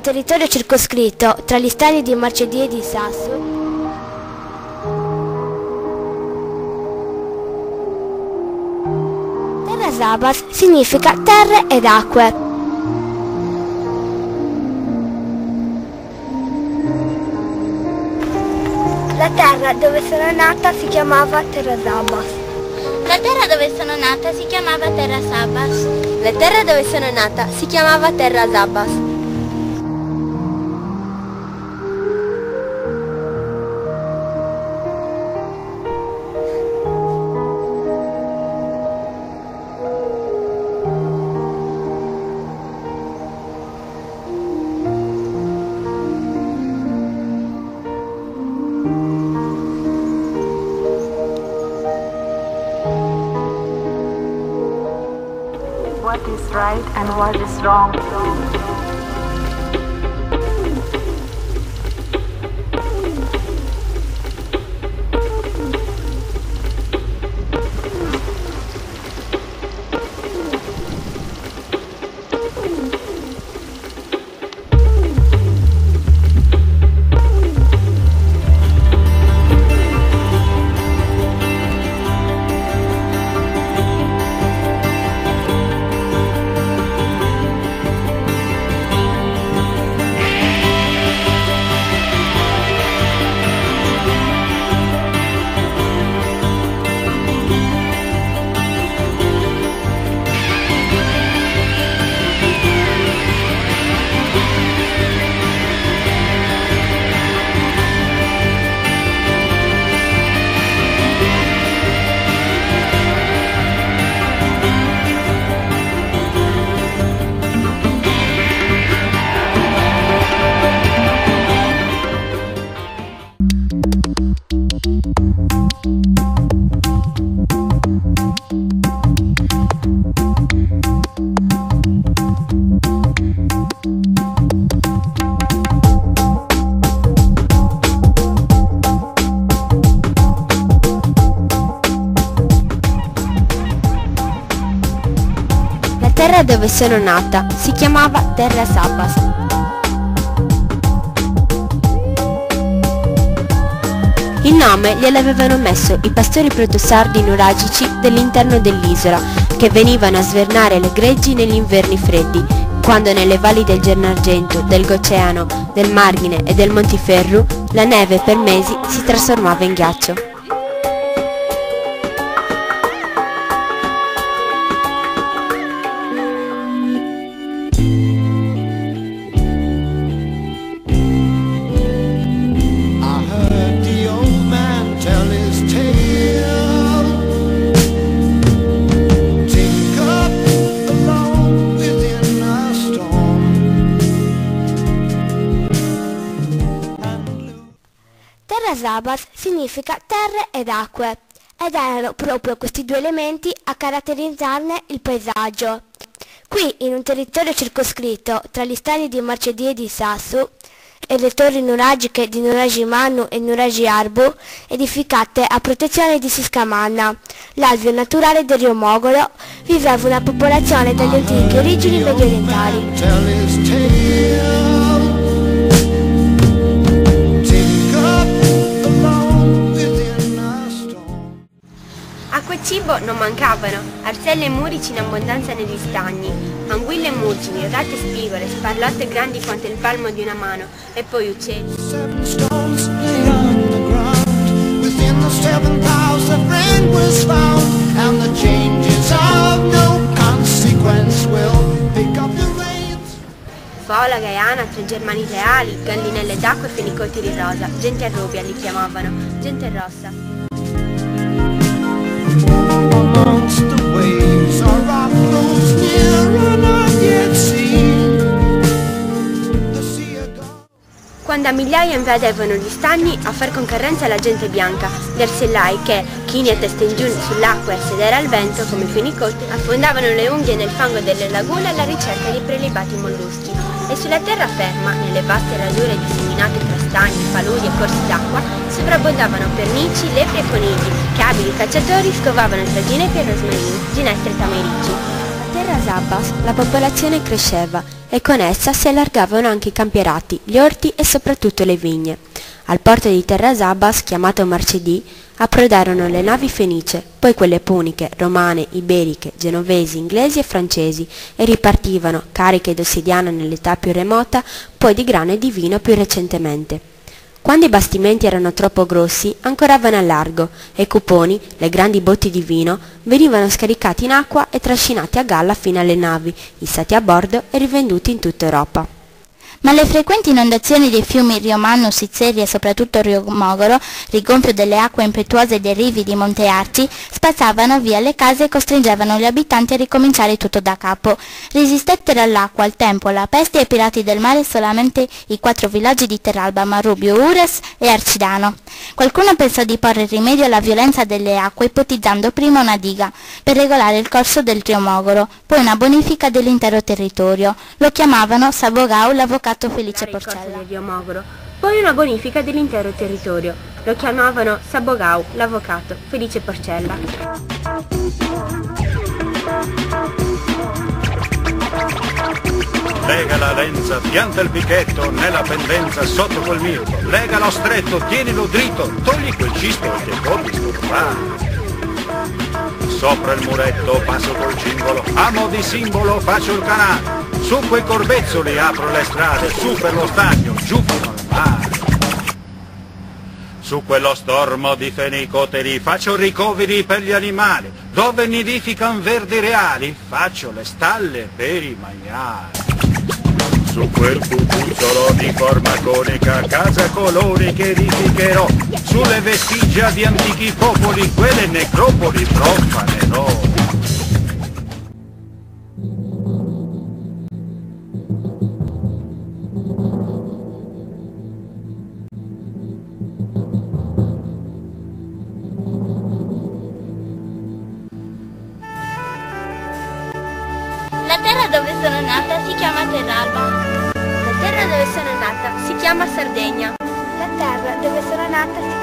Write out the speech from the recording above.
un territorio circoscritto tra gli stati di Marcedì e di Sasso, Terra Sabas significa terre ed acque. La terra dove sono nata si chiamava Terra Sabas. La terra dove sono nata si chiamava Terra Sabas. La terra dove sono nata si chiamava Terra Sabas. What is right and what is wrong. La terra dove sono nata si chiamava Terra Sabas. Il nome gliel'avevano messo i pastori protosardi nuragici dell'interno dell'isola, che venivano a svernare le greggi negli inverni freddi, quando nelle valli del Gennargentu, del Goceano, del Margine e del Montiferru la neve per mesi si trasformava in ghiaccio. Terra Sabas significa terre ed acque, ed erano proprio questi due elementi a caratterizzarne il paesaggio. Qui, in un territorio circoscritto tra gli stati di Marcedì e di Sasso, e le torri nuragiche di Nuraji Manu e Nuraji Arbu, edificate a protezione di Siscamanna, l'alveo naturale del Rio Mogolo, viveva una popolazione dalle antiche origini mediorientali. Acqua e cibo non mancavano, arselle e murici in abbondanza negli stagni, anguille e murgini, ratte e spigole, sparlotte grandi quanto il palmo di una mano, e poi uccelli. Fola, gaiana, tre germani reali, gallinelle d'acqua e fenicotti di rosa, gente arrubia li chiamavano, gente rossa. Amongst the waves are rock those near and not yet seen. The sea of God. Quando a migliaia invadevano gli stagni a far concorrenza alla gente bianca, gli arsellai che, chini a testa in giù sull'acqua e a sedere al vento come i fenicotti, affondavano le unghie nel fango delle lagune alla ricerca di prelibati molluschi. E sulla terraferma, nelle vaste radure disseminate tra stagni, paludi e corsi d'acqua, sovrabbondavano pernici, lepri e conigli, che abili cacciatori scovavano tra ginepi e rosmarini, ginestre e tamerici. A Terra Sabas la popolazione cresceva e con essa si allargavano anche i campierati, gli orti e soprattutto le vigne. Al porto di Terrasabas, chiamato Marcedì, approdarono le navi fenicie, poi quelle puniche, romane, iberiche, genovesi, inglesi e francesi, e ripartivano, cariche d'ossidiana nell'età più remota, poi di grano e di vino più recentemente. Quando i bastimenti erano troppo grossi, ancoravano al largo e i cuponi, le grandi botti di vino, venivano scaricati in acqua e trascinati a galla fino alle navi, issati a bordo e rivenduti in tutta Europa. Ma le frequenti inondazioni dei fiumi Rio Mannus, Izerri e soprattutto Rio Mogoro, rigonfio delle acque impetuose dei rivi di Monte Arci, spazzavano via le case e costringevano gli abitanti a ricominciare tutto da capo. Resistettero all'acqua, al tempo, alla peste e ai pirati del mare solamente i 4 villaggi di Terralba, Marrubio, Ures e Arcidano. Qualcuno pensò di porre rimedio alla violenza delle acque ipotizzando prima una diga per regolare il corso del Rio Mogoro, poi una bonifica dell'intero territorio. Lo chiamavano Sabogau l'avvocato Felice Porcella. Del Rio Mogoro, poi una bonifica dell'intero territorio. Lo chiamavano Sabogau l'avvocato Felice Porcella. Lega la lenza, pianta il pichetto nella pendenza sotto quel mirto. Legalo stretto, tienilo dritto, togli quel cisto che può disturbare. Sopra il muretto passo col cingolo, a mo' di simbolo faccio il canale. Su quei corbezzoli apro le strade, su per lo stagno, giù fino al mare. Su quello stormo di fenicoteri faccio ricoveri per gli animali. Dove nidifican verdi reali faccio le stalle per i maiali. Su quel cucuzzolo di forma conica casa colori che edificherò. Sulle vestigia di antichi popoli quelle necropoli profanerò. La terra dove sono nata si chiama Terralba. La terra dove sono nata si chiama Sardegna. La terra dove sono nata si